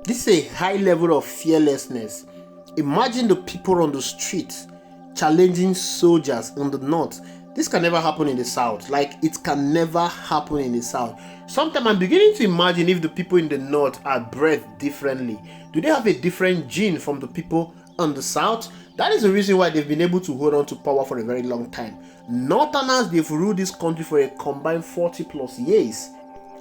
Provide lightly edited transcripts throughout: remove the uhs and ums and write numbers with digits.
This is a high level of fearlessness. Imagine the people on the streets challenging soldiers in the north. This can never happen in the south. Like, it can never happen in the south. Sometimes I'm beginning to imagine if the people in the north are bred differently. Do they have a different gene from the people on the south? That is the reason why they've been able to hold on to power for a very long time. Northerners, they've ruled this country for a combined 40 plus years.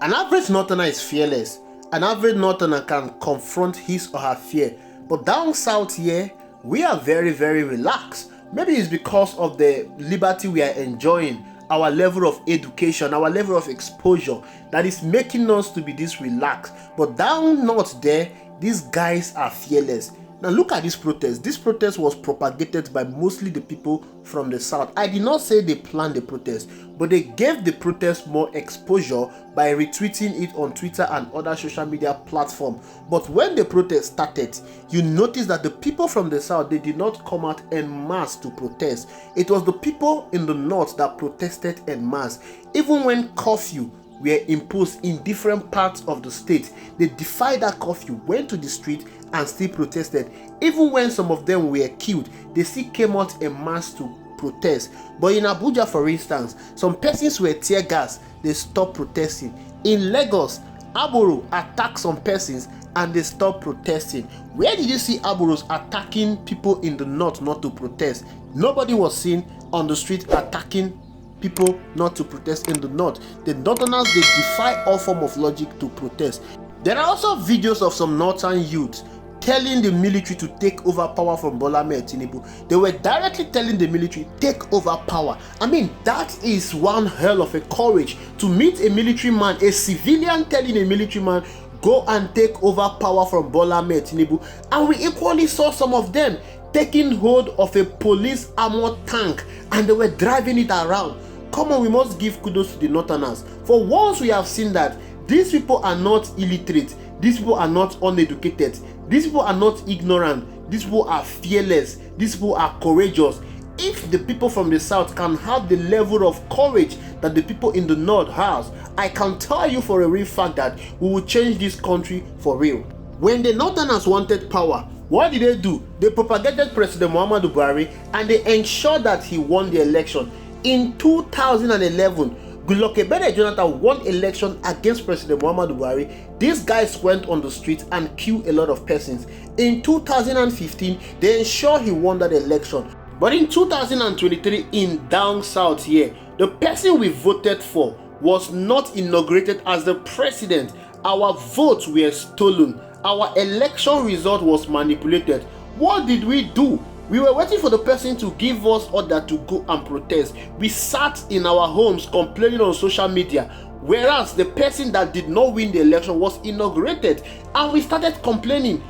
An average northerner is fearless. An average northerner can confront his or her fear. But down south here, we are very, very relaxed. Maybe it's because of the liberty we are enjoying, our level of education, our level of exposure, that is making us to be this relaxed. But down north there, these guys are fearless. Now look at this protest. This protest was propagated by mostly the people from the south. I did not say they planned the protest, but they gave the protest more exposure by retweeting it on Twitter and other social media platforms. But when the protest started, you notice that the people from the south, they did not come out en masse to protest. It was the people in the north that protested en masse. Even when curfew were imposed in different parts of the state, they defied that curfew, went to the street and still protested. Even when some of them were killed, they still came out en masse to protest. But in Abuja, for instance, some persons were tear gas, they stopped protesting. In Lagos, Aboro attacked some persons and they stopped protesting. Where did you see Aboros attacking people in the north not to protest? Nobody was seen on the street attacking people not to protest in the north. The northerners, they defy all form of logic to protest. There are also videos of some northern youths telling the military to take over power from Bola Ahmed Tinubu. They were directly telling the military, take over power. I mean, that is one hell of a courage to meet a military man, a civilian telling a military man, go and take over power from Bola Ahmed Tinubu. And we equally saw some of them taking hold of a police armored tank and they were driving it around. Come on, we must give kudos to the northerners. For once we have seen that these people are not illiterate, these people are not uneducated, these people are not ignorant, these people are fearless, these people are courageous. If the people from the south can have the level of courage that the people in the north has, I can tell you for a real fact that we will change this country for real. When the northerners wanted power, what did they do? They propagated President Muhammadu Buhari and they ensured that he won the election. In 2011, Goodluck Ebele Jonathan won election against President Muhammadu Buhari. These guys went on the streets and killed a lot of persons. In 2015, they ensured he won that election. But in 2023, in down south here, the person we voted for was not inaugurated as the president. Our votes were stolen. Our election result was manipulated. What did we do? We were waiting for the person to give us order to go and protest. We sat in our homes complaining on social media, whereas the person that did not win the election was inaugurated, and we started complaining.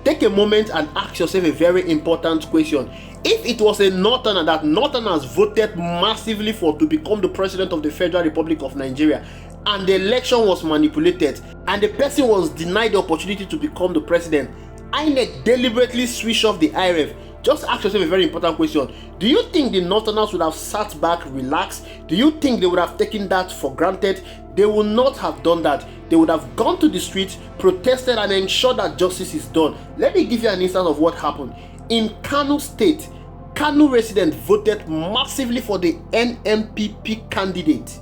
Take a moment and ask yourself a very important question. If it was a northerner that northerners voted massively for to become the president of the Federal Republic of Nigeria, and the election was manipulated, and the person was denied the opportunity to become the president, INEC deliberately switched off the IREV. Just ask yourself a very important question. Do you think the northerners would have sat back, relaxed? Do you think they would have taken that for granted? They would not have done that. They would have gone to the streets, protested, and ensured that justice is done. Let me give you an instance of what happened. In Kano State, Kano residents voted massively for the NMPP candidate,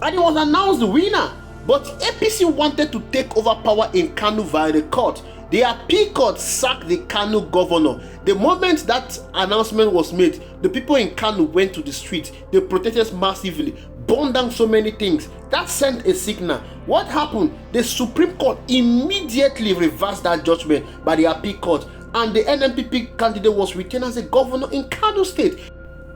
and he was announced the winner. But APC wanted to take over power in Kano via the court. The appeal court sacked the Kano governor. The moment that announcement was made, the people in Kano went to the street. They protested massively, burned down so many things. That sent a signal. What happened? The Supreme Court immediately reversed that judgment by the appeal court, and the NNPP candidate was retained as a governor in Kano State.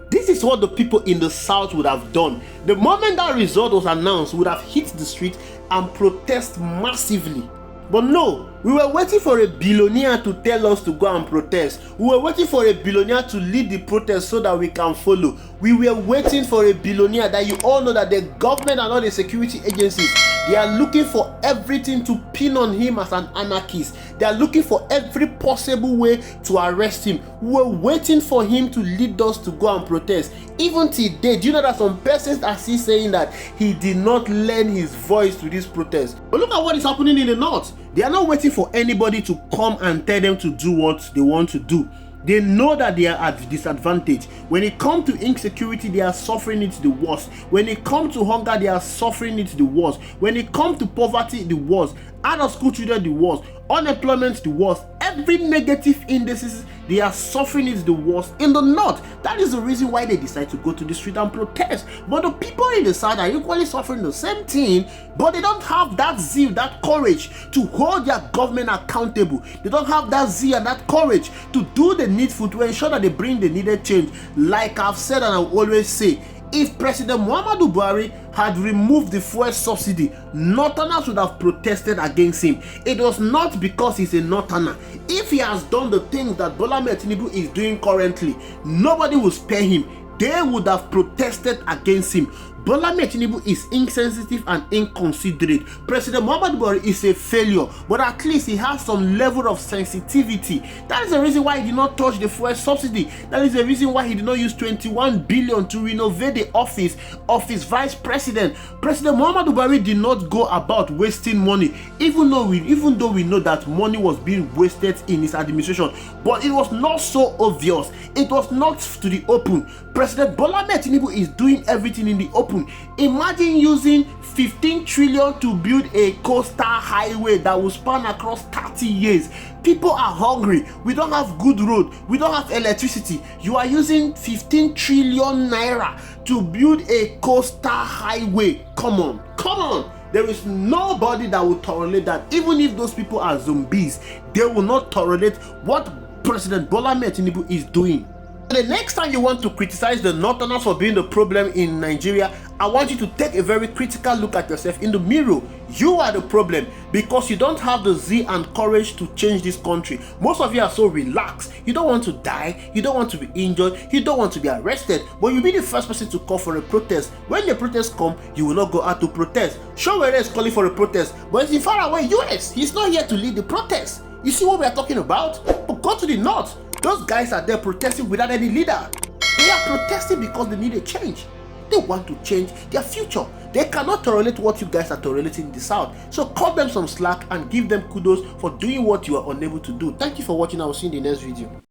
This is what the people in the south would have done. The moment that result was announced, would have hit the street and protest massively. But no, we were waiting for a billionaire to tell us to go and protest. We were waiting for a billionaire to lead the protest so that we can follow. We were waiting for a billionaire that you all know that the government and all the security agencies, they are looking for everything to pin on him as an anarchist. They are looking for every possible way to arrest him. We were waiting for him to lead us to go and protest. Even today, do you know that some persons are still saying that he did not lend his voice to this protest? But look at what is happening in the north. They are not waiting for anybody to come and tell them to do what they want to do. They know that they are at disadvantage. When it comes to insecurity, they are suffering it the worst. When it comes to hunger, they are suffering it the worst. When it comes to poverty, the worst. Out of school children, the worst. Unemployment, the worst. Every negative indices, they are suffering it the worst in the north. That is the reason why they decide to go to the street and protest. But the people in the south are equally suffering the same thing, but they don't have that zeal, that courage to hold their government accountable. They don't have that zeal and that courage to do the needful to ensure that they bring the needed change. Like I've said and I will always say, if President Muhammadu Buhari had removed the fuel subsidy, Northerners would have protested against him. It was not because he's a Northerner. If he has done the things that Bola Ahmed Tinubu is doing currently, nobody will spare him. They would have protested against him. Bola Ahmed Tinubu is insensitive and inconsiderate. President Muhammadu Buhari is a failure, but at least he has some level of sensitivity. That is the reason why he did not touch the fuel subsidy. That is the reason why he did not use 21 billion to renovate the office of his vice president. President Muhammadu Buhari did not go about wasting money, even though we know that money was being wasted in his administration. But it was not so obvious. It was not to the open. President Bola Ahmed Tinubu is doing everything in the open. Imagine using 15 trillion to build a coastal highway that will span across 30 years. People are hungry. We don't have good road. We don't have electricity. You are using 15 trillion naira to build a coastal highway. Come on. There is nobody that will tolerate that. Even if those people are zombies, they will not tolerate what President Bola Ahmed Tinubu is doing. The next time you want to criticize the Northerners for being the problem in Nigeria, I want you to take a very critical look at yourself in the mirror. You are the problem because you don't have the zeal and courage to change this country. Most of you are so relaxed. You don't want to die. You don't want to be injured. You don't want to be arrested. But you'll be the first person to call for a protest. When the protest comes, you will not go out to protest. Showere is calling for a protest, but it's in faraway US. He's not here to lead the protest. You see what we are talking about? But go to the north. Those guys are there protesting without any leader. They are protesting because they need a change. They want to change their future. They cannot tolerate what you guys are tolerating in the south. So cut them some slack and give them kudos for doing what you are unable to do. Thank you for watching. I will see you in the next video.